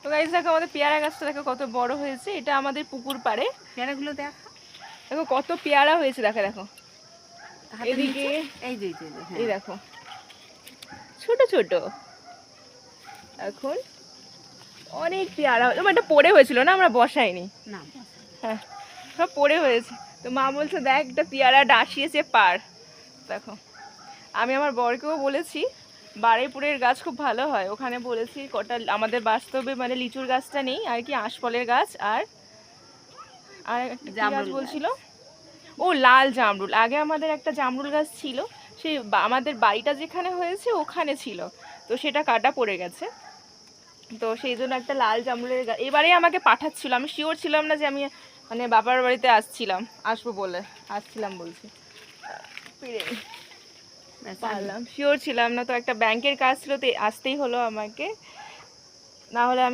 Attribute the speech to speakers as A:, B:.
A: তো গাইস দেখো আমাদের পেয়ারা গাছটা দেখো কত বড় হয়েছে, এটা আমাদের পুকুর পাড়ে।
B: পেয়ারাগুলো দেখো
A: দেখো কত পেয়ারা হয়েছে, দেখো দেখো এদিকে
B: এই যে
A: এই দেখো ছোট ছোট এখন অনেক পেয়ারা। এটা পড়ে হয়েছিল না, আমরা বসাইনি।
B: না
A: হ্যাঁ সব পড়ে হয়েছে। তো মা বলছে দেখ একটা পেয়ারা ডাসিয়েছে পার। দেখো আমি আমার বরকেও বলেছি বারুইপুরের গাছ খুব ভালো হয়, ওখানে বলেছি কটা আমাদের বাস্তবে মানে লিচুর গাছটা নেই আর কি, আঁশফলের গাছ আর আর একটা কি গাছ বলছিল, ও লাল জামরুল। আগে আমাদের একটা জামরুল গাছ ছিল, সেই আমাদের বাড়িটা যেখানে হয়েছে ওখানে ছিল, তো সেটা কাটা পড়ে গেছে। তো সেই জন্য একটা লাল জামরুলের গাছ এবারে আমাকে পাঠাচ্ছিল, আমি শিওর ছিলাম না যে আমি মানে বাবার বাড়িতে আসবো বলে আসছিলাম বলছি, পারলাম শিওর ছিলাম না। তো একটা ব্যাংকের কাজ ছিল, তো আসতেই হলো আমাকে, না হলে আমি